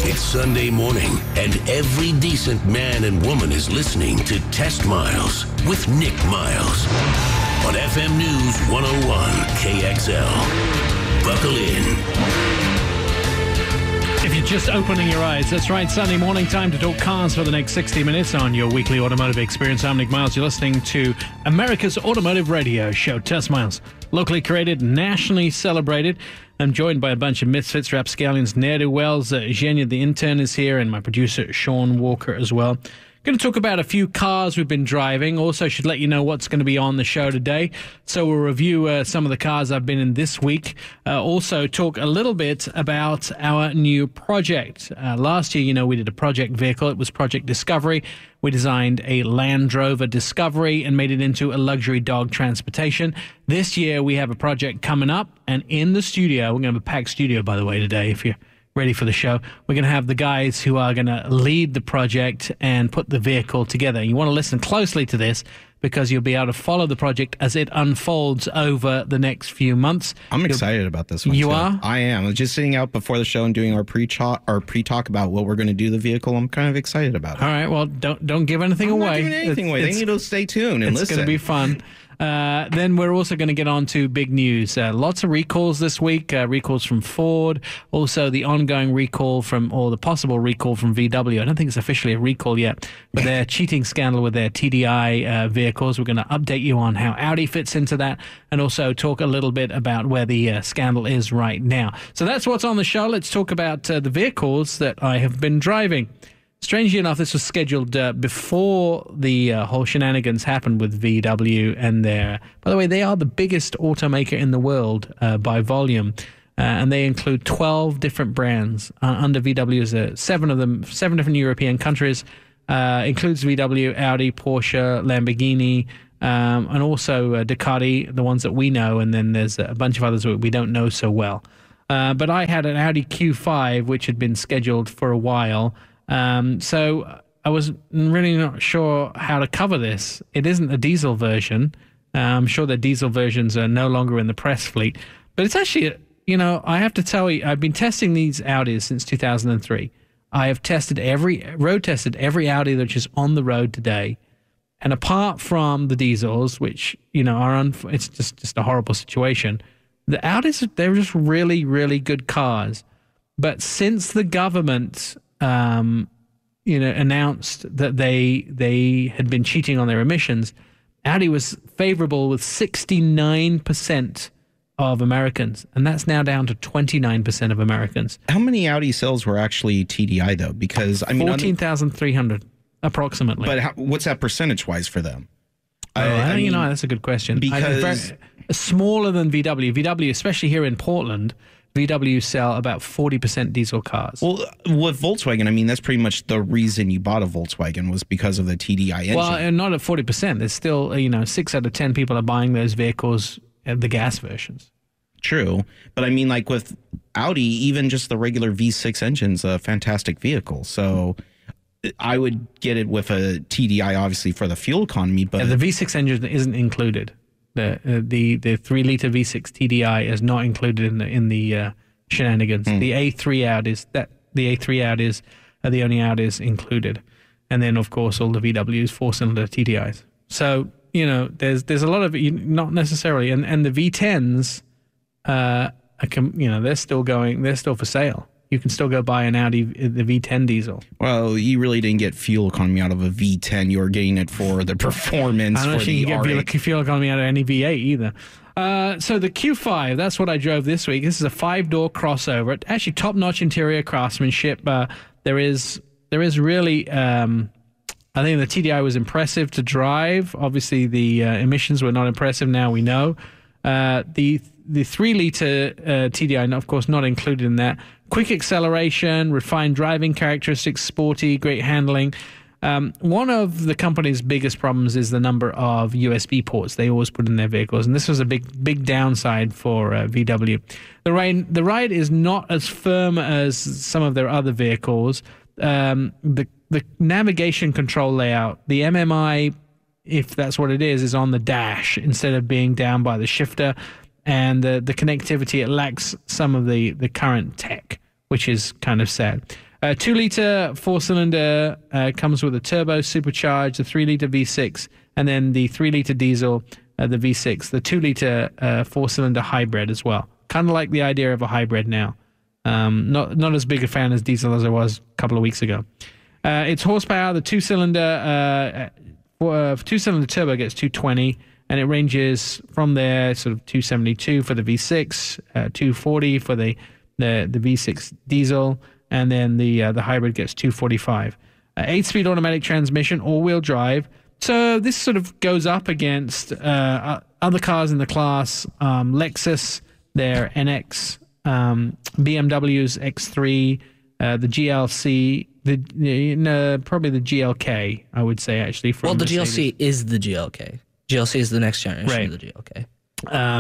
It's Sunday morning, and every decent man and woman is listening to Test Miles with Nick Miles on FM News 101 KXL. Buckle in. If you're just opening your eyes, that's right, Sunday morning, time to talk cars for the next 60 minutes on your weekly automotive experience. I'm Nick Miles. You're listening to America's automotive radio show, Test Miles. Locally created, nationally celebrated. I'm joined by a bunch of misfits, rapscallions, ne'er-do-wells. Zhenya, the intern, is here, and my producer, Sean Walker, as well. Going to talk about a few cars we've been driving. Also should let you know what's going to be on the show today. So we'll review some of the cars I've been in this week. Also talk a little bit about our new project. Last year, we did a project vehicle. It was Project Discovery. We designed a Land Rover Discovery and made it into a luxury dog transportation. This year, we have a project coming up, and in the studio, we're going to have a packed studio, by the way, today, if you're ready for the show. We're going to have the guys who are going to lead the project and put the vehicle together. You want to listen closely to this because you'll be able to follow the project as it unfolds over the next few months. I'm excited about this one. You too. are? I am. Just sitting out before the show and doing our pre-talk about what we're going to do the vehicle. I'm kind of excited about it. All right. Well, don't give anything away. I'm not giving anything away. They need to stay tuned and listen. It's going to be fun. Then we're also going to get on to big news. Lots of recalls this week, recalls from Ford, also the ongoing recall or the possible recall from VW. I don't think it's officially a recall yet, but their cheating scandal with their TDI vehicles. We're going to update you on how Audi fits into that and also talk a little bit about where the scandal is right now. So that's what's on the show. Let's talk about the vehicles that I have been driving. Strangely enough, this was scheduled before the whole shenanigans happened with VW and by the way, they are the biggest automaker in the world by volume, and they include 12 different brands under VW. Seven different European countries, includes VW, Audi, Porsche, Lamborghini, and also Ducati, the ones that we know, and then there's a bunch of others that we don't know so well. But I had an Audi Q5, which had been scheduled for a while. So I was really not sure how to cover this. It isn't a diesel version. I'm sure the diesel versions are no longer in the press fleet. But it's actually, I have to tell you, I've been testing these Audis since 2003. I have road tested every Audi that's just on the road today. And apart from the diesels, which, it's just a horrible situation, the Audis, they're just really, really good cars. But since the government announced that they had been cheating on their emissions, Audi was favorable with 69% of Americans, and that's now down to 29% of Americans. How many Audi sales were actually TDI, though? Because, 14,300, approximately. But what's that percentage-wise for them? That's a good question. Because smaller than VW. VW, especially here in Portland, VW sell about 40% diesel cars. Well, with Volkswagen, that's pretty much the reason you bought a Volkswagen was because of the TDI engine. Well, and not at 40%. There's still, 6 out of 10 people are buying those vehicles, the gas versions. True. But like with Audi, even just the regular V6 engine's a fantastic vehicle. So I would get it with a TDI, obviously, for the fuel economy. But the V6 engine isn't included. The 3-liter V6 TDI is not included in the shenanigans. The A3 Audis are the only Audis included, and then of course all the VWs 4-cylinder TDIs. So there's a lot of not necessarily, and the V10s, they're still for sale. You can still go buy an Audi, the V10 diesel. Well, you really didn't get fuel economy out of a V10. You were getting it for the performance. I don't know if you can get fuel economy out of any V8 either. So the Q5, that's what I drove this week. This is a 5-door crossover. Actually, top-notch interior craftsmanship. There is really, I think the TDI was impressive to drive. Obviously, the emissions were not impressive. Now we know. The 3-liter TDI, of course, not included in that. Quick acceleration, refined driving characteristics, sporty, great handling. One of the company's biggest problems is the number of USB ports they always put in their vehicles, and this was a big downside for VW. The ride is not as firm as some of their other vehicles. The navigation control layout, the MMI, if that's what it is on the dash instead of being down by the shifter. And the connectivity, it lacks some of the current tech, which is kind of sad. 2-liter 4-cylinder comes with a turbo supercharged, the 3-liter V6, and then the 3-liter diesel, the V6, the 2-liter 4-cylinder hybrid as well. Kind of like the idea of a hybrid now. Not as big a fan as diesel as I was a couple of weeks ago. Its horsepower, the 2-cylinder turbo gets 220, and it ranges from there sort of 272 for the V6, 240 for the V6 diesel, and then the hybrid gets 245. 8-speed automatic transmission, all-wheel drive. So this sort of goes up against other cars in the class. Lexus, their NX, BMW's X3, the GLC, probably the GLK, I would say, actually. Well, the GLC is the GLK. GLC is the next generation of the GLK.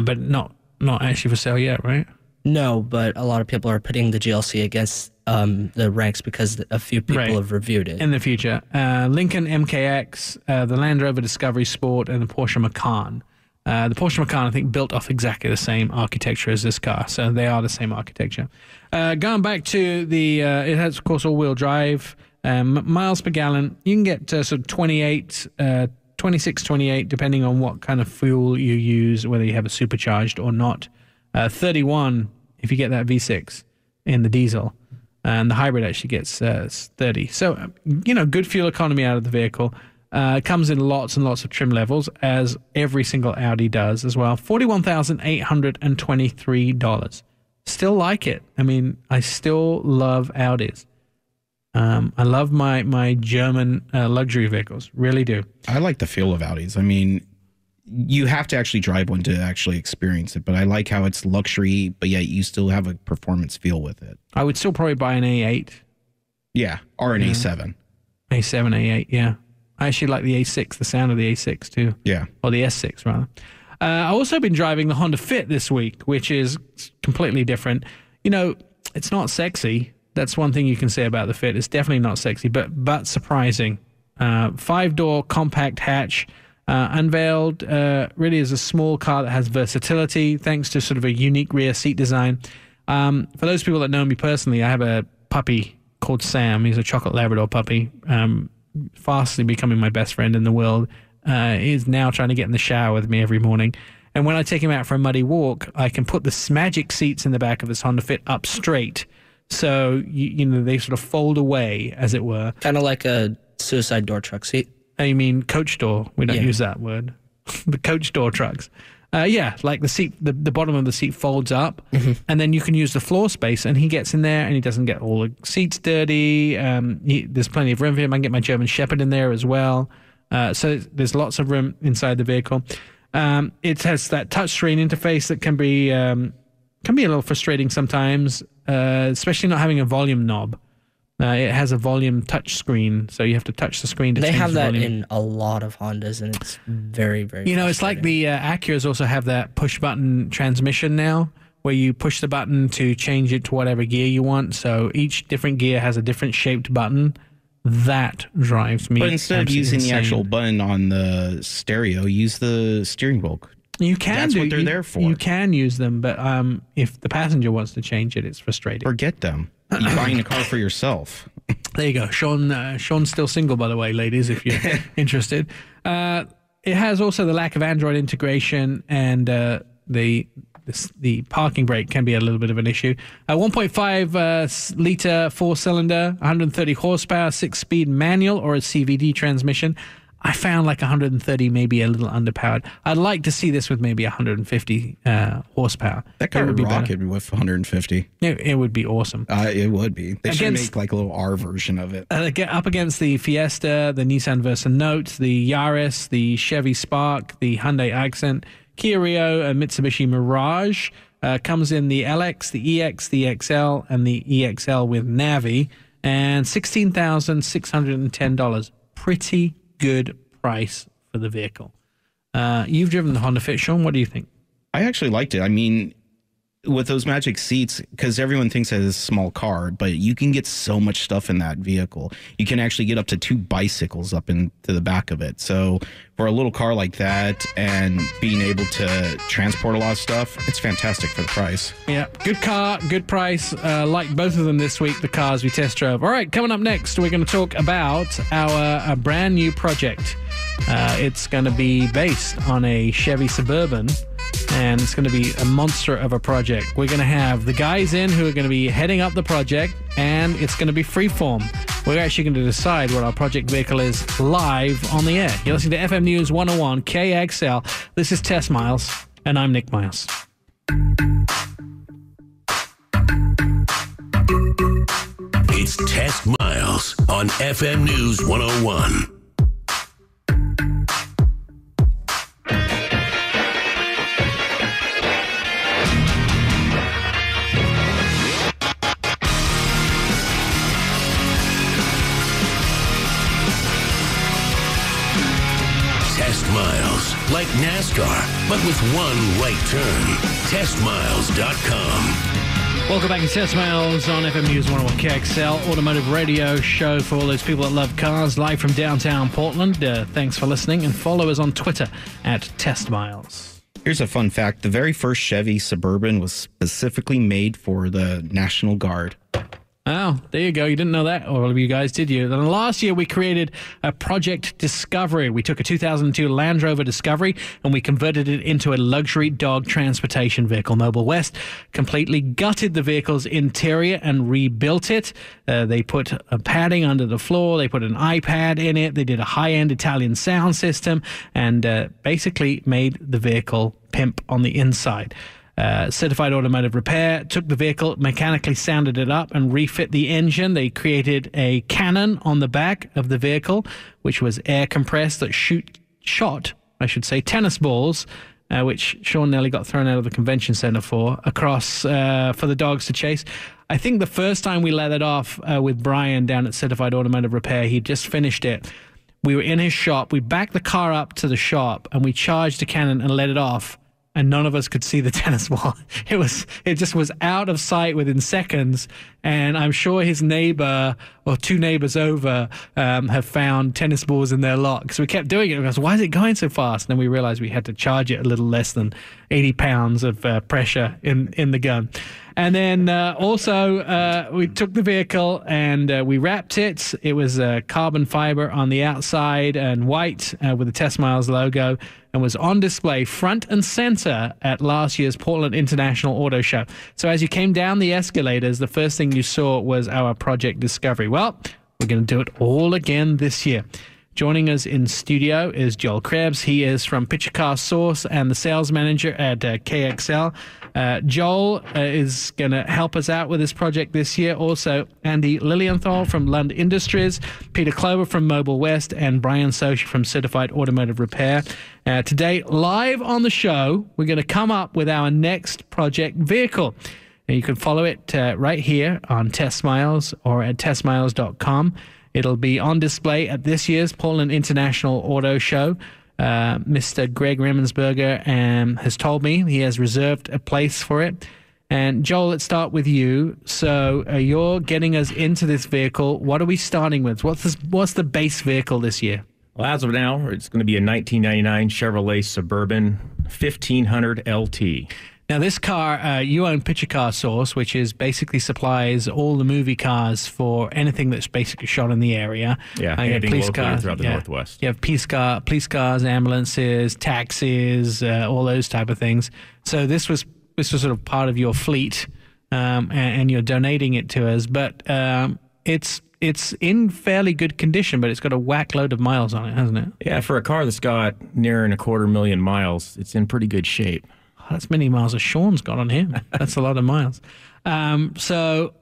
But not actually for sale yet, right? No, but a lot of people are putting the GLC against the ranks because a few people have reviewed it. In the future. Lincoln MKX, the Land Rover Discovery Sport, and the Porsche Macan. The Porsche Macan, I think, built off exactly the same architecture as this car, so they are the same architecture. Going back to it has, of course, all-wheel drive, miles per gallon. You can get sort of 26, 28, depending on what kind of fuel you use, whether you have a supercharged or not. 31 if you get that V6 in the diesel, and the hybrid actually gets 30. So, good fuel economy out of the vehicle. Comes in lots and lots of trim levels, as every single Audi does as well. $41,823. Still like it. I mean, I still love Audis. I love my German luxury vehicles. Really do. I like the feel of Audis. I mean, you have to actually drive one to actually experience it, but I like how it's luxury, but yet you still have a performance feel with it. I would still probably buy an A8. Yeah, or an A7. A7, A8, yeah. I actually like the A6, the sound of the A6 too. Yeah. Or the S6, rather. I've also been driving the Honda Fit this week, which is completely different. It's not sexy. That's one thing you can say about the Fit. It's definitely not sexy, but surprising. 5-door compact hatch, unveiled really as a small car that has versatility thanks to sort of a unique rear seat design. For those people that know me personally, I have a puppy called Sam. He's a chocolate Labrador puppy. Fastly becoming my best friend in the world. He's now trying to get in the shower with me every morning. And when I take him out for a muddy walk, I can put the magic seats in the back of this Honda Fit up straight. So, they sort of fold away, as it were. Kind of like a suicide door truck seat. You mean coach door? We don't use that word. The coach door trucks. Like the seat, the bottom of the seat folds up, and then you can use the floor space, and he gets in there, and he doesn't get all the seats dirty. There's plenty of room for him. I can get my German Shepherd in there as well. So there's lots of room inside the vehicle. It has that touchscreen interface that can be a little frustrating sometimes, especially not having a volume knob. It has a volume touch screen, so you have to touch the screen to change the volume. They have that in a lot of Hondas, and it's very, very it's like the Acuras also have that push-button transmission now, where you push the button to change it to whatever gear you want. So each different gear has a different shaped button. That drives me. But instead of using the actual button on the stereo, use the steering wheel. You can. That's what they're there for. You can use them, but if the passenger wants to change it, it's frustrating. Forget them. You're buying a car for yourself. There you go. Sean's still single, by the way, ladies, if you're interested. It has also the lack of Android integration, and the parking brake can be a little bit of an issue. 1.5 liter 4-cylinder, 130 horsepower, 6-speed manual or a CVT transmission. I found like 130 maybe a little underpowered. I'd like to see this with maybe 150 horsepower. That car would rock it with 150. It would be awesome. It would be. They should make like a little R version of it. Get up against the Fiesta, the Nissan Versa Note, the Yaris, the Chevy Spark, the Hyundai Accent, Kia Rio, and Mitsubishi Mirage. Comes in the LX, the EX, the XL, and the EXL with Navi. And $16,610. Pretty good price for the vehicle. You've driven the Honda Fit, Sean. What do you think? I actually liked it. I mean, with those magic seats, because everyone thinks that it's a small car, but you can get so much stuff in that vehicle. You can actually get up to 2 bicycles up into the back of it. So for a little car like that and being able to transport a lot of stuff, it's fantastic for the price. Yeah, good car, good price. Like both of them this week, the cars we test drove. All right, coming up next, we're going to talk about our brand new project. It's going to be based on a Chevy Suburban, and it's going to be a monster of a project. We're going to have the guys in who are going to be heading up the project, and it's going to be freeform. We're actually going to decide what our project vehicle is live on the air. You're listening to FM News 101 KXL. This is Test Miles, and I'm Nick Miles. It's Test Miles on FM News 101. Test Miles, like NASCAR, but with one right turn. TestMiles.com. Welcome back to Test Miles on FM News 101 KXL, automotive radio show for all those people that love cars, live from downtown Portland. Thanks for listening, and follow us on Twitter at Test Miles. Here's a fun fact. The very first Chevy Suburban was specifically made for the National Guard. Oh, there you go. You didn't know that, all of you guys, did you? Then last year, we created a Project Discovery. We took a 2002 Land Rover Discovery and we converted it into a luxury dog transportation vehicle. Mobil West completely gutted the vehicle's interior and rebuilt it. They put a padding under the floor. They put an iPad in it. They did a high-end Italian sound system and basically made the vehicle pimp on the inside. Certified Automotive Repair took the vehicle, mechanically sounded it up, and refit the engine. They created a cannon on the back of the vehicle, which was air compressed that shot tennis balls, which Sean nearly got thrown out of the convention center for the dogs to chase. I think the first time we let it off with Brian down at Certified Automotive Repair, he just finished it. We were in his shop. We backed the car up to the shop, and we charged the cannon and let it off. And none of us could see the tennis ball. It just was out of sight within seconds. And I'm sure his neighbor or 2 neighbors over have found tennis balls in their lot. So we kept doing it. We goes, why is it going so fast? And then we realized we had to charge it a little less than 80 pounds of pressure in the gun. And then also we took the vehicle and we wrapped it. It was carbon fiber on the outside and white with the Test Miles logo, and was on display front and center at last year's Portland International Auto Show. So as you came down the escalators, the first thing you saw was our Project Discovery. Well, we're going to do it all again this year. Joining us in studio is Joel Krebs. He is from Picture Car Source and the sales manager at KXL. Joel is going to help us out with this project this year. Also, Andy Lilienthal from Lund Industries, Peter Clover from Mobil West, and Brian Sochi from Certified Automotive Repair. Today, live on the show, we're going to come up with our next project vehicle. And you can follow it right here on Test Miles or at testmiles.com. It'll be on display at this year's Portland International Auto Show. Mr. Greg Remensberger has told me he has reserved a place for it. And Joel, let's start with you. So you're getting us into this vehicle. What are we starting with? What's the base vehicle this year? Well, as of now, it's going to be a 1999 Chevrolet Suburban 1500 LT. Now, this car, you own Picture Car Source, which is basically supplies all the movie cars for anything that's basically shot in the area. Yeah, anything police cars throughout the Northwest. You have police cars, ambulances, taxis, all those type of things. So this was sort of part of your fleet, and you're donating it to us. But it's in fairly good condition, but it's got a whack load of miles on it, hasn't it? Yeah, for a car that's got near 250,000 miles, it's in pretty good shape. That's many miles as Sean's got on him. That's a lot of miles. So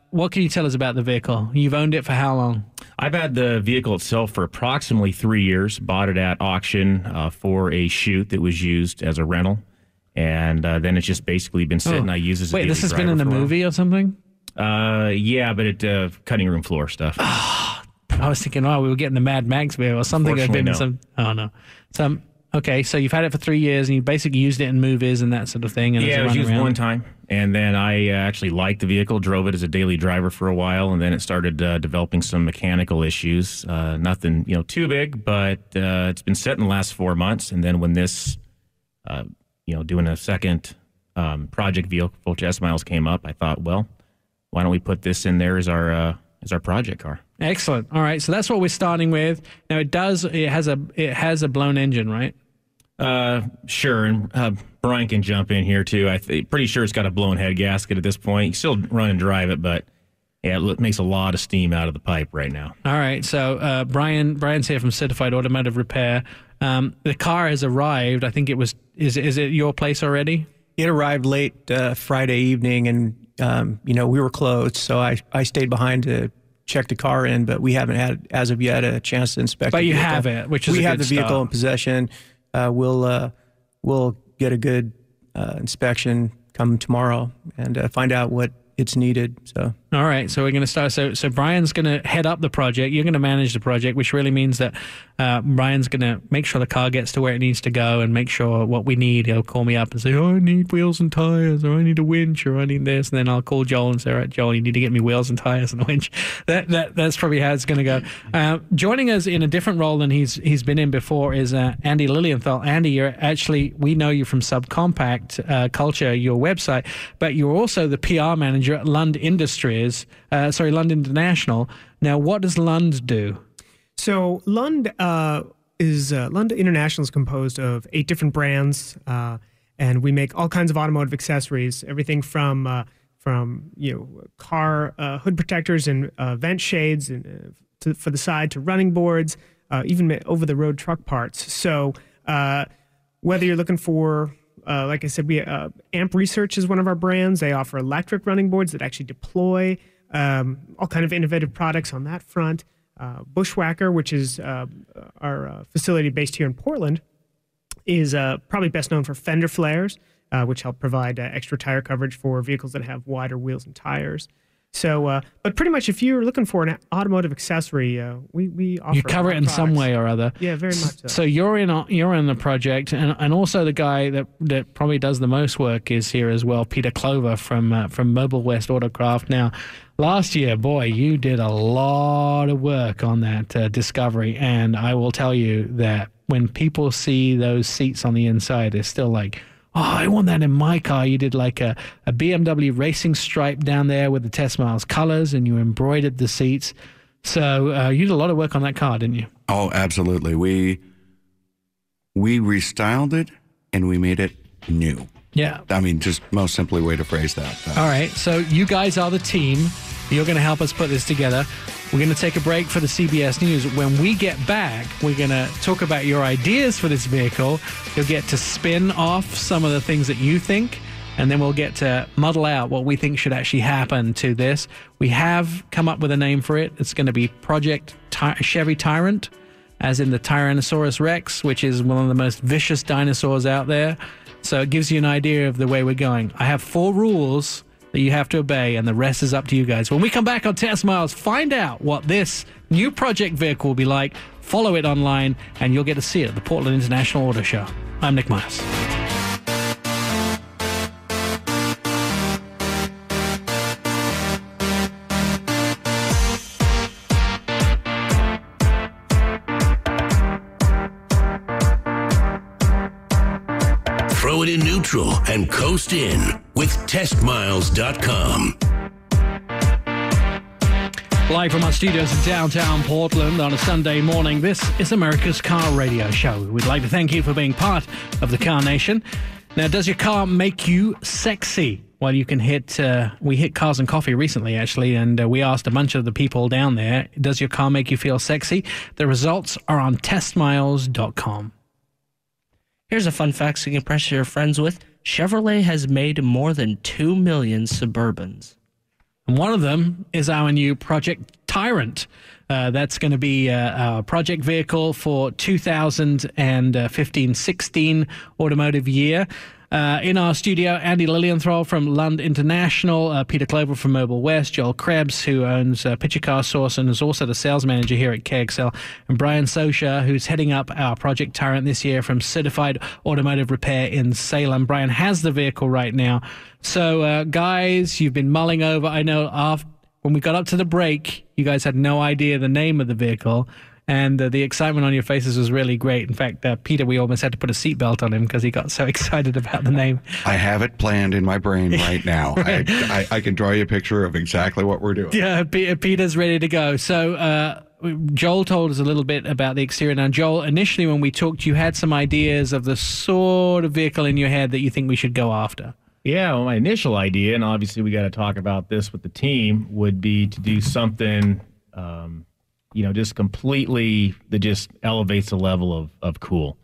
what can you tell us about the vehicle? You've owned it for how long? I've had the vehicle itself for approximately 3 years. Bought it at auction for a shoot that was used as a rental. And then it's just basically been sitting. I use it as a daily this has been driver in a movie or something? Yeah, but it cutting room floor stuff. I was thinking, we were getting the Mad Max vehicle or something. Unfortunately, some. Oh, no. Okay, so you've had it for 3 years, and you basically used it in movies and that sort of thing. And Yeah, it was used one time, and then I actually liked the vehicle, drove it as a daily driver for a while, and then it started developing some mechanical issues. Nothing, too big, but it's been set in the last 4 months. And then when this, doing a second project vehicle for Test Miles came up, I thought, well, why don't we put this in there as our project car? Excellent. All right, so that's what we're starting with. Now it has a blown engine, right? Sure, and Brian can jump in here too. Pretty sure it's got a blown head gasket at this point. You can still run and drive it, but yeah, it makes a lot of steam out of the pipe right now. All right, so Brian's here from Certified Automotive Repair. The car has arrived. I think it was. Is it your place already? It arrived late Friday evening, and we were closed, so I stayed behind to check the car in, but we haven't had, as of yet, a chance to inspect it. But you have it, which is we a have good the vehicle start. in possession. We'll get a good inspection come tomorrow and find out what it's needed. So all right, so we're going to start. So Brian's going to head up the project. You're going to manage the project, which really means that Brian's going to make sure the car gets to where it needs to go and make sure what we need. He'll call me up and say, "Oh, I need wheels and tires, or I need a winch, or I need this," and then I'll call Joel and say, "All right, Joel, you need to get me wheels and tires and a winch." That's probably how it's going to go. Joining us in a different role than he's been in before is Andy Lilienthal. Andy, we know you from Subcompact Culture, your website, but you're also the PR manager at Lund Industries. Lund International. Now, what does Lund do? So Lund Lund International is composed of 8 different brands, and we make all kinds of automotive accessories, everything from car hood protectors and vent shades and for the side to running boards, even over-the-road truck parts. So whether you're looking for like I said, Amp Research is one of our brands. They offer electric running boards that actually deploy. All kind of innovative products on that front. Bushwhacker, which is our facility based here in Portland, is probably best known for fender flares, which help provide extra tire coverage for vehicles that have wider wheels and tires. So, but pretty much if you're looking for an automotive accessory, we offer. You cover it in some way or other. Yeah, very much so. So you're in the project, and also the guy that probably does the most work is here as well, Peter Clover from Mobile West Autocraft. Now, last year, boy, you did a lot of work on that Discovery, and I will tell you that when people see those seats on the inside, they're still like, "Oh, I want that in my car." You did like a BMW racing stripe down there with the Test Miles colors, and you embroidered the seats. So you did a lot of work on that car, didn't you? Oh, absolutely. We restyled it, and we made it new. Yeah. I mean, just most simply way to phrase that. All right. So you guys are the team. You're going to help us put this together. We're going to take a break for the CBS News. When we get back, we're going to talk about your ideas for this vehicle. You'll get to spin off some of the things that you think, and then we'll get to muddle out what we think should actually happen to this. We have come up with a name for it. It's going to be Project Chevy Tyrant, as in the Tyrannosaurus Rex, which is one of the most vicious dinosaurs out there. So it gives you an idea of the way we're going. I have 4 rules that you have to obey, and the rest is up to you guys. When we come back on Test Miles, find out what this new project vehicle will be like. Follow it online, and you'll get to see it at the Portland International Auto Show. I'm Nick Miles. Throw it in neutral and coast in with testmiles.com. Live from our studios in downtown Portland on a Sunday morning, this is America's Car Radio Show. We'd like to thank you for being part of the Car Nation. Now, does your car make you sexy? Well, you can we hit Cars and Coffee recently, actually, and we asked a bunch of the people down there, does your car make you feel sexy? The results are on testmiles.com. Here's a fun fact so you can impress your friends with. Chevrolet has made more than 2 million Suburbans. And one of them is our new Project Tyrant. That's going to be our project vehicle for 2015-16 automotive year. In our studio, Andy Lilienthal from Lund International, Peter Clover from Mobile West, Joel Krebs, who owns Picture Car Source and is also the sales manager here at KXL, and Brian Sosha, who's heading up our Project Tyrant this year from Certified Automotive Repair in Salem. Brian has the vehicle right now. So, guys, you've been mulling over. I know when we got up to the break, you guys had no idea the name of the vehicle. And the excitement on your faces was really great. In fact, Peter, we almost had to put a seatbelt on him because he got so excited about the name. I have it planned in my brain right now. Right. I can draw you a picture of exactly what we're doing. Yeah, Peter's ready to go. So Joel told us a little bit about the exterior. Now, Joel, initially when we talked, you had some ideas of the sort of vehicle in your head that you think we should go after. Yeah, well, my initial idea, and obviously we got to talk about this with the team, would be to do something just completely that just elevates the level of cool,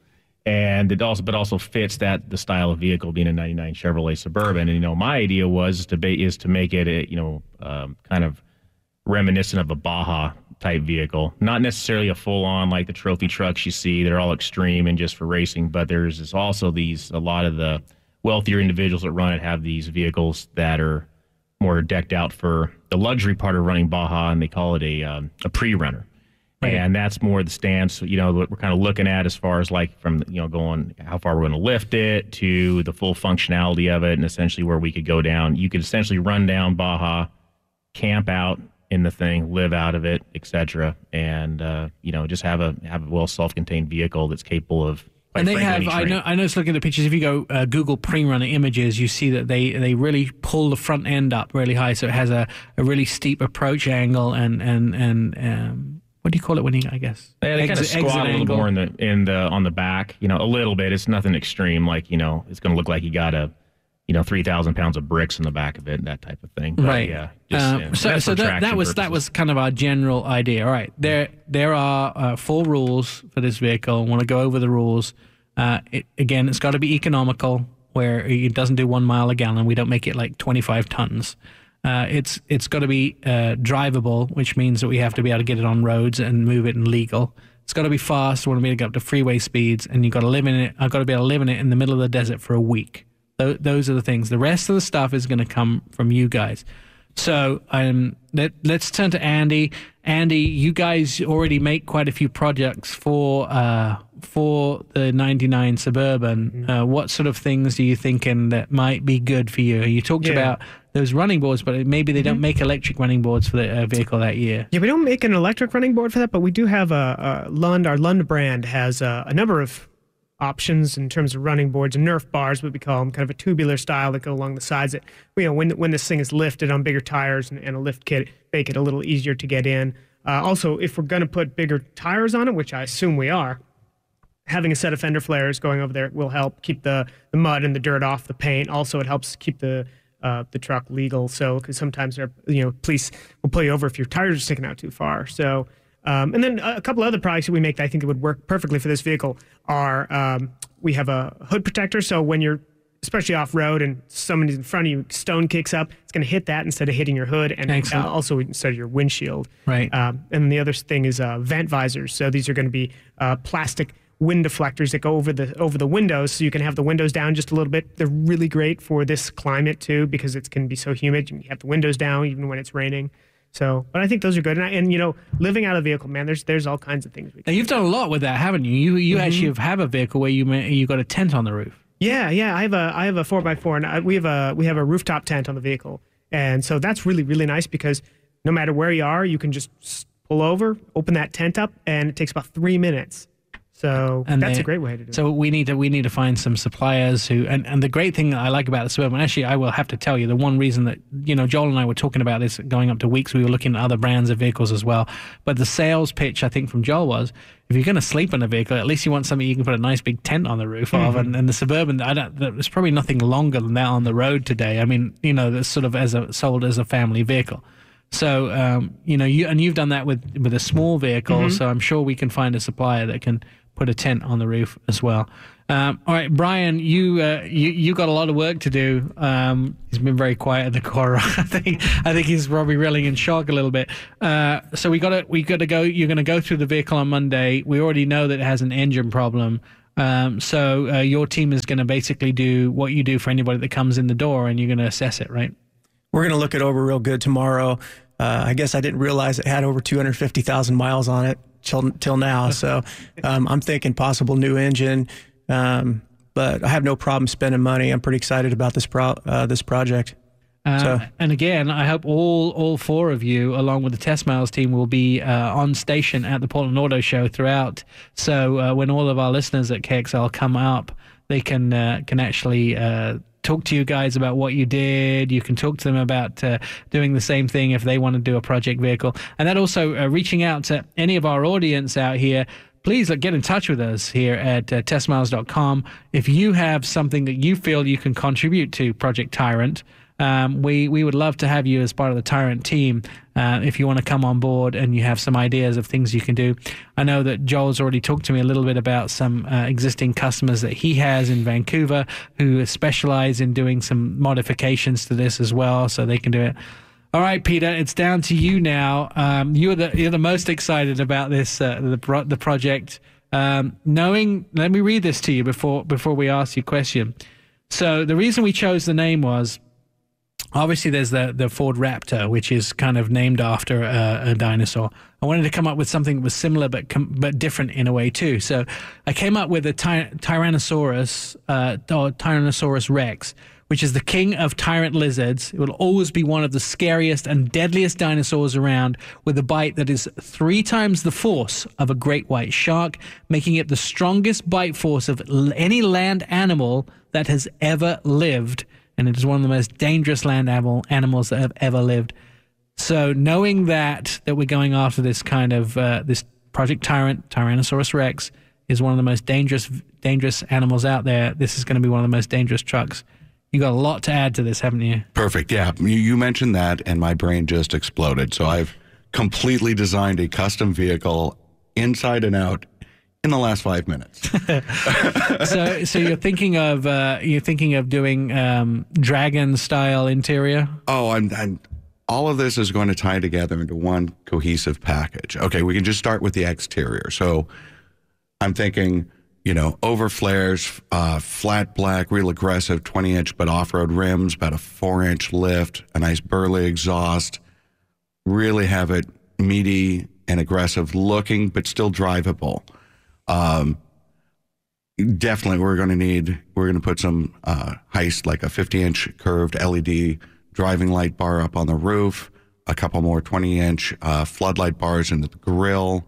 and it also fits the style of vehicle, being a '99 Chevrolet Suburban. And my idea was to make it kind of reminiscent of a Baja type vehicle, not necessarily a full on like the trophy trucks you see. They're all extreme and just for racing, but there's also a lot of the wealthier individuals that run it have these vehicles that are more decked out for the luxury part of running Baja, and they call it a pre-runner. Right. And that's more the stance, what we're kind of looking at as far as like from, going how far we're going to lift it to the full functionality of it, and essentially where we could go down. You could essentially run down Baja, camp out in the thing, live out of it, etc., and just have a well self-contained vehicle that's capable of. And they have, I know, it's looking at the pictures. If you go Google pre-runner images, you see that they really pull the front end up really high, so it has a really steep approach angle and what do you call it when you, I guess? Yeah, they kind of squat a little more on the back, a little bit. It's nothing extreme, like it's going to look like you got 3,000 pounds of bricks in the back of it, that type of thing. But, right. Yeah. So that was kind of our general idea. All right. There are 4 rules for this vehicle. I want to go over the rules. Again, it's got to be economical, where it doesn't do 1 mile a gallon. We don't make it like 25 tons. It's got to be drivable, which means that we have to be able to get it on roads and move it in legal. It's got to be fast. We want to be able to go up to freeway speeds, and you've got to live in it. I've got to be able to live in it in the middle of the desert for a week. Those are the things. The rest of the stuff is going to come from you guys. So let's turn to Andy. Andy, you guys already make quite a few projects for the '99 Suburban. Mm-hmm. What sort of things are you thinking that might be good for you? You talked about those running boards, but maybe they don't make electric running boards for the vehicle that year. Yeah, we don't make an electric running board for that, but we do have our Lund brand has a number of options in terms of running boards and Nerf bars, what we call them, kind of a tubular style that go along the sides. That when this thing is lifted on bigger tires and a lift kit, make it a little easier to get in. Also, if we're going to put bigger tires on it, which I assume we are, having a set of fender flares going over there will help keep the mud and the dirt off the paint. Also, it helps keep the truck legal. So, because sometimes police will pull you over if your tires are sticking out too far. So. And then a couple other products that we make that I think that would work perfectly for this vehicle are we have a hood protector. So when you're especially off-road and somebody's in front of you, stone kicks up, it's going to hit that instead of hitting your hood, and also instead of your windshield. Right. And the other thing is vent visors. So these are going to be plastic wind deflectors that go over the windows, so you can have the windows down just a little bit. They're really great for this climate too, because it can be so humid. You can have the windows down even when it's raining. So, but I think those are good. And living out of the vehicle, man, there's all kinds of things we can do. You've done a lot with that, haven't you? You actually have a vehicle where you got a tent on the roof. Yeah. I have a 4x4, and we have a rooftop tent on the vehicle, and so that's really, really nice because no matter where you are, you can just pull over, open that tent up, and it takes about 3 minutes. So that's a great way to do it. So we need to find some suppliers who, and the great thing that I like about the Suburban, actually, I will have to tell you, the one reason that, Joel and I were talking about this going up to weeks, we were looking at other brands of vehicles as well. But the sales pitch, I think, from Joel was, if you're going to sleep in a vehicle, at least you want something you can put a nice big tent on the roof of. And the Suburban, there's probably nothing longer than that on the road today. I mean, that's sort of sold as a family vehicle. So, you've done that with a small vehicle, so I'm sure we can find a supplier that can put a tent on the roof as well. All right, Brian, you got a lot of work to do. He's been very quiet in the corner. I think he's probably reeling in shock a little bit. So we got to go. You're going to go through the vehicle on Monday. We already know that it has an engine problem. So your team is going to basically do what you do for anybody that comes in the door, and you're going to assess it, right? We're going to look it over real good tomorrow. I guess I didn't realize it had over 250,000 miles on it till now. So I'm thinking possible new engine, but I have no problem spending money. I'm pretty excited about this project. And again, I hope all four of you, along with the Test Miles team, will be on station at the Portland Auto Show throughout. So when all of our listeners at KXL come up, they can actually talk to you guys about what you did. You can talk to them about doing the same thing if they want to do a project vehicle. And that also reaching out to any of our audience out here. Please get in touch with us here at testmiles.com. If you have something that you feel you can contribute to Project Tyrant, we would love to have you as part of the Tyrant team if you want to come on board and you have some ideas of things you can do. I know that Joel's already talked to me a little bit about some existing customers that he has in Vancouver who specialize in doing some modifications to this as well, so they can do it. All right, Peter, it's down to you now. You're the most excited about this the project. Let me read this to you before we ask you a question. So the reason we chose the name was, obviously there's the Ford Raptor, which is kind of named after a dinosaur. I wanted to come up with something that was similar but different in a way too. So I came up with a Tyrannosaurus or Tyrannosaurus Rex, which is the king of tyrant lizards. It will always be one of the scariest and deadliest dinosaurs around, with a bite that is 3 times the force of a great white shark, making it the strongest bite force of any land animal that has ever lived. And it is one of the most dangerous land animals that have ever lived. So knowing that we're going after this kind of this Project Tyrant, Tyrannosaurus Rex, is one of the most dangerous animals out there, this is going to be one of the most dangerous trucks. You got a lot to add to this, haven't you? Perfect. Yeah. You mentioned that, and my brain just exploded. So I've completely designed a custom vehicle inside and out in the last 5 minutes. So you're thinking of doing dragon style interior? Oh, I'm all of this is going to tie together into one cohesive package. Okay, we can just start with the exterior. So I'm thinking, over flares, flat black, real aggressive 20-inch but off-road rims, about a 4-inch lift, a nice burly exhaust, really have it meaty and aggressive looking, but still drivable. Definitely we're going to put some heist, like a 50-inch curved LED driving light bar up on the roof, a couple more 20-inch floodlight bars in the grille,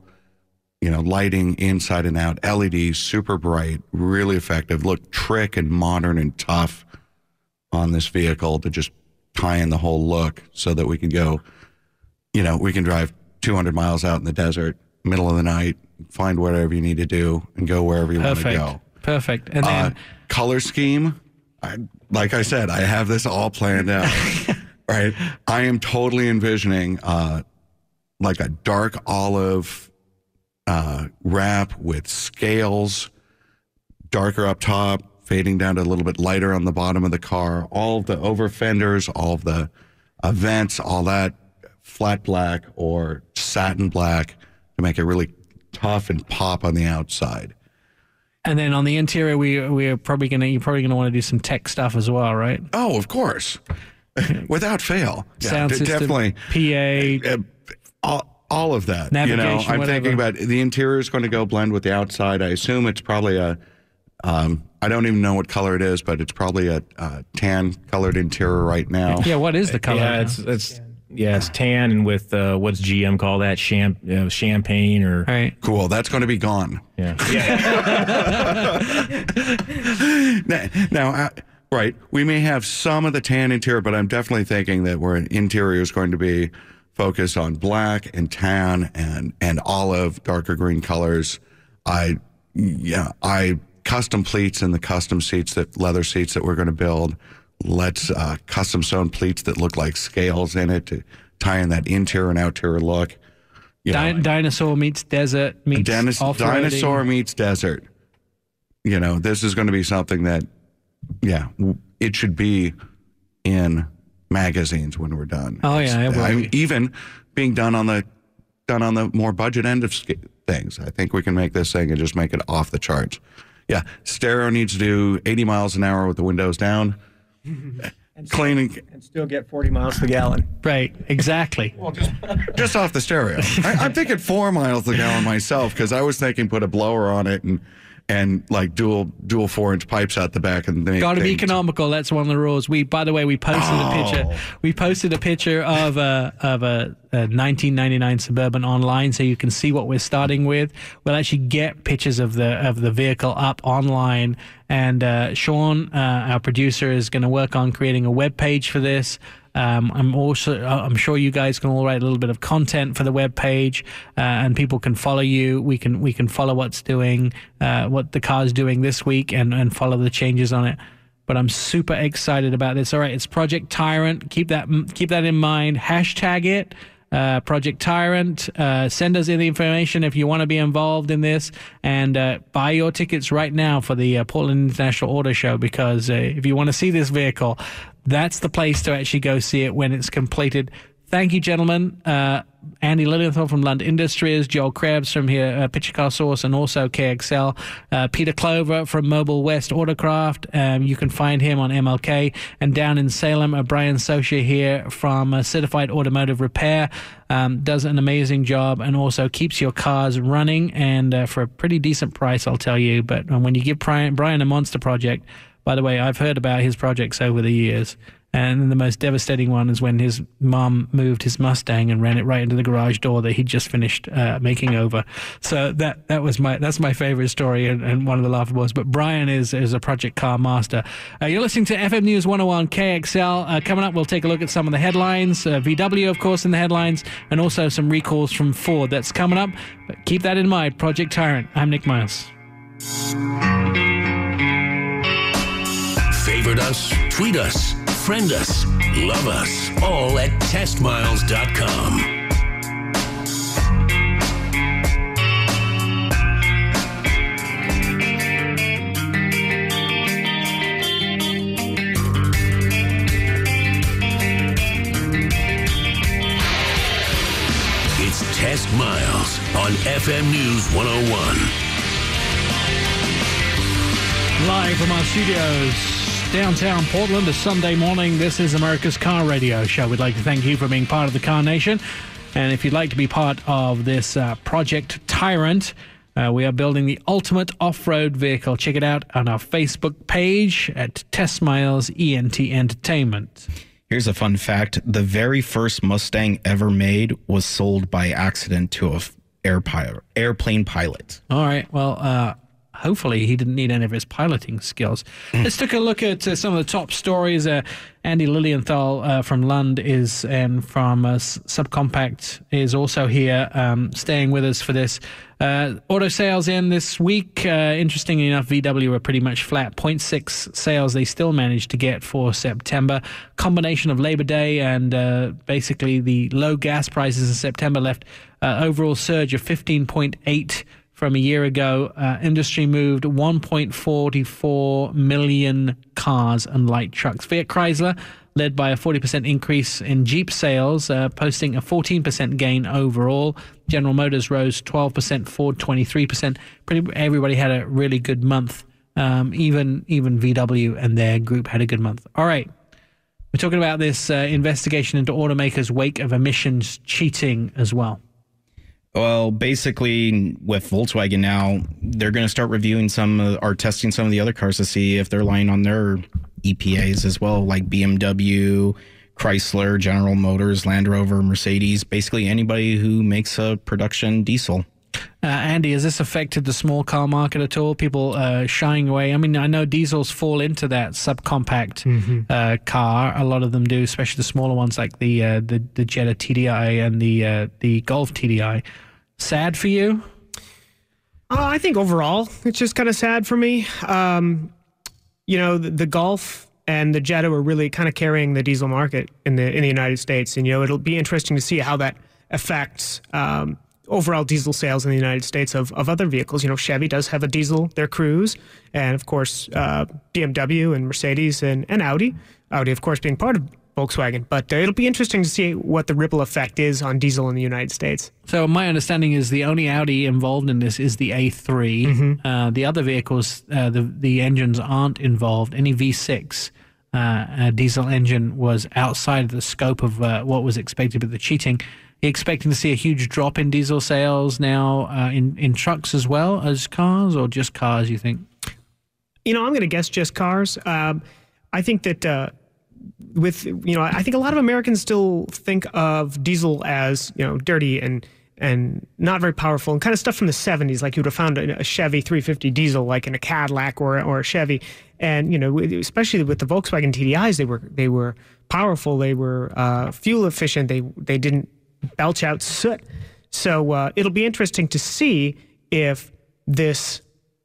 lighting inside and out, LEDs, super bright, really effective, look trick and modern and tough on this vehicle to just tie in the whole look so that we can go, we can drive 200 miles out in the desert, middle of the night, find whatever you need to do and go wherever you want to go. Perfect. And then color scheme, like I said, I have this all planned out, right? I am totally envisioning like a dark olive wrap with scales, darker up top, fading down to a little bit lighter on the bottom of the car. All of the over fenders, all of the vents, all that flat black or satin black to make it really tough and pop on the outside. And then on the interior, you're probably gonna want to do some tech stuff as well, right? Oh, of course, without fail. Sound system, definitely. PA. All of that. Navigation, I'm whatever. thinking about the interior is going to go blend with the outside. I assume it's probably I don't even know what color it is, but it's probably a tan colored interior right now. Yeah, what is the color? Yeah, it's tan and with what's GM call that champagne or right. Cool. That's going to be gone. Yeah. Now, right. We may have some of the tan interior, but I'm definitely thinking that our interior is going to be focused on black and tan and olive, darker green colors. I custom pleats in the custom leather seats that we're going to build. Let's custom sewn pleats that look like scales in it to tie in that interior and outerior look. Dinosaur meets desert meets off-roading. Dinosaur meets desert. This is going to be something that, it should be in magazines when we're done. Oh yeah, it will be. Even being done on the more budget end of things. I think we can make this thing and just make it off the charts. Yeah, stereo needs to do 80 miles an hour with the windows down. Cleaning and still get 40 miles per gallon. Right, exactly. Well, just off the stereo. I'm thinking 4 miles a gallon myself because I was thinking put a blower on it and like dual 4-inch pipes out the back and got to be economical. That's one of the rules. We posted a picture. We posted a picture of a 1999 Suburban online, so you can see what we're starting with. We'll actually get pictures of the vehicle up online, and Sean, our producer, is going to work on creating a web page for this. I'm sure you guys can all write a little bit of content for the web page, and people can follow you. We can follow what the car's doing this week, and follow the changes on it. But I'm super excited about this. All right, it's Project Tyrant. Keep that in mind. Hashtag it. Project Tyrant. Send us in the information if you want to be involved in this, and buy your tickets right now for the Portland International Auto Show, because if you want to see this vehicle, that's the place to actually go see it when it's completed. Thank you, gentlemen. Andy Lilienthal from Lund Industries, Joel Krebs from here, Picture Car Source, and also KXL. Peter Clover from Mobile West Autocraft. You can find him on MLK. And down in Salem, Brian Socia here from Certified Automotive Repair. Does an amazing job and also keeps your cars running, and for a pretty decent price, I'll tell you. But when you give Brian a monster project, by the way, I've heard about his projects over the years. And the most devastating one is when his mom moved his Mustang and ran it right into the garage door that he'd just finished making over. So that's my favorite story, and one of the laughable. But Brian is a project car master. You're listening to FM News 101 KXL. Coming up, we'll take a look at some of the headlines. VW, of course, in the headlines, and also some recalls from Ford. That's coming up. But keep that in mind. Project Tyrant. I'm Nick Miles. Favorite us, tweet us, friend us, love us, all at testmiles.com. It's Test Miles on FM News 101. Live from our studios downtown Portland, a Sunday morning. This is America's Car Radio Show. We'd like to thank you for being part of the Car Nation. And if you'd like to be part of this Project Tyrant, we are building the ultimate off-road vehicle. Check it out on our Facebook page at Test Miles ENT Entertainment. Here's a fun fact. The very first Mustang ever made was sold by accident to a airplane pilot. All right. Well, hopefully he didn't need any of his piloting skills. Let's take a look at some of the top stories. Andy Lilienthal from Lund and from Subcompact is also here, staying with us for this. Auto sales in this week, interestingly enough, VW are pretty much flat. 0.6 sales they still managed to get for September. Combination of Labor Day and basically the low gas prices in September left overall surge of 15.8 from a year ago. Industry moved 1.44 million cars and light trucks. Fiat Chrysler led by a 40% increase in Jeep sales, posting a 14% gain overall. General Motors rose 12%, Ford 23%. Pretty everybody had a really good month. Even VW and their group had a good month. All right. We're talking about this investigation into automakers' wake of emissions cheating as well. Well, basically, with Volkswagen now, they're going to start reviewing testing some of the other cars to see if they're lying on their EPAs as well, like BMW, Chrysler, General Motors, Land Rover, Mercedes, basically anybody who makes a production diesel. Andy, has this affected the small car market at all? People shying away? I mean, I know diesels fall into that subcompact car. A lot of them do, especially the smaller ones like the Jetta TDI and the Golf TDI. Sad for you? I think overall it's just kind of sad for me. The Golf and the Jetta were really kind of carrying the diesel market in the United States, and it'll be interesting to see how that affects overall diesel sales in the United States of other vehicles. Chevy does have a diesel, their Cruze, and of course BMW and Mercedes and Audi. Audi, of course, being part of Volkswagen. But it'll be interesting to see what the ripple effect is on diesel in the United States. So my understanding is the only Audi involved in this is the A3. The other vehicles, the engines aren't involved. Any V6 diesel engine was outside of the scope of what was expected with the cheating. You're expecting to see a huge drop in diesel sales now in trucks as well as cars, or just cars, you think? I'm going to guess just cars. I think that I think a lot of Americans still think of diesel as, dirty and not very powerful, and kind of stuff from the 70s, like you would have found a Chevy 350 diesel, like in a Cadillac or a Chevy. And, especially with the Volkswagen TDIs, they were powerful, they were fuel efficient, they didn't belch out soot. So it'll be interesting to see if this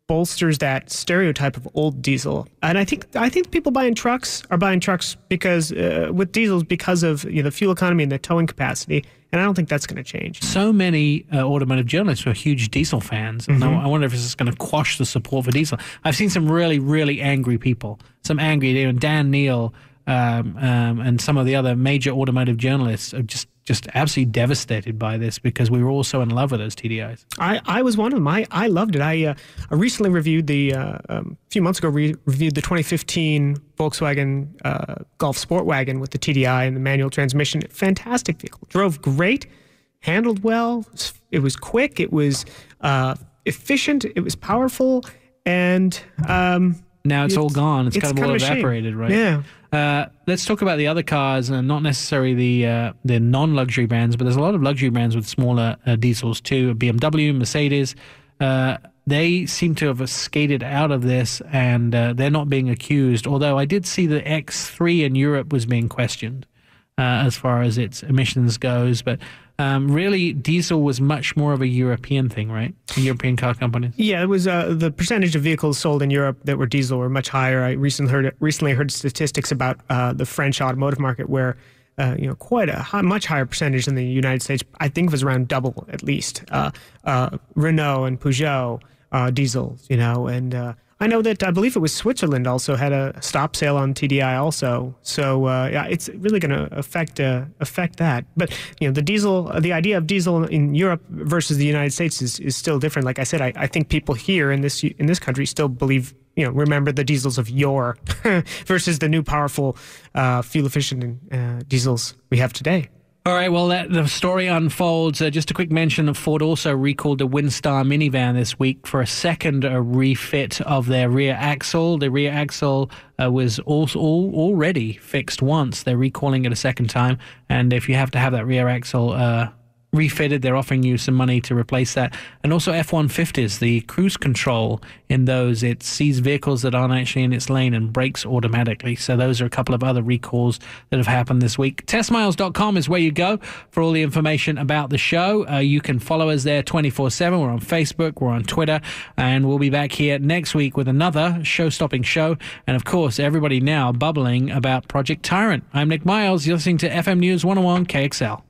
bolsters that stereotype of old diesel. And I think people buying trucks are buying trucks because with diesels because of the fuel economy and the towing capacity. And I don't think that's going to change. So many automotive journalists were huge diesel fans. And I wonder if this is going to quash the support for diesel. I've seen some really, really angry people. Some angry, Dan Neal and some of the other major automotive journalists are just absolutely devastated by this because we were all so in love with those TDIs. I was one of them. I loved it. I recently reviewed a few months ago, reviewed the 2015 Volkswagen Golf Sport Wagon with the TDI and the manual transmission. Fantastic vehicle. Drove great, handled well. It was quick. It was efficient. It was powerful. And now it's all gone. It's kind of all evaporated, right? Yeah. Let's talk about the other cars, and not necessarily the non-luxury brands, but there's a lot of luxury brands with smaller diesels too. BMW, Mercedes, they seem to have skated out of this, and they're not being accused. Although I did see the X3 in Europe was being questioned as far as its emissions goes, but really diesel was much more of a European thing, right? European car companies. Yeah, it was the percentage of vehicles sold in Europe that were diesel were much higher. I recently heard statistics about the French automotive market where quite a much higher percentage than the United States. I think it was around double at least. Renault and Peugeot diesels, and I know that I believe it was Switzerland also had a stop sale on TDI also. So yeah, it's really going to affect that. But the idea of diesel in Europe versus the United States is still different. Like I said, I think people here in this country still believe, remember the diesels of yore versus the new powerful fuel efficient diesels we have today. All right, well, the story unfolds. Just a quick mention of Ford also recalled a Windstar minivan this week for a second refit of their rear axle. The rear axle was also already fixed once. They're recalling it a second time. And if you have to have that rear axle refitted, they're offering you some money to replace that. And also F-150s, the cruise control in those, it sees vehicles that aren't actually in its lane and brakes automatically. So those are a couple of other recalls that have happened this week. Testmiles.com is where you go for all the information about the show. You can follow us there 24/7. We're on Facebook, we're on Twitter, and we'll be back here next week with another show-stopping show. And of course, everybody now bubbling about Project Tyrant. I'm Nick Miles. You're listening to FM News 101 KXL.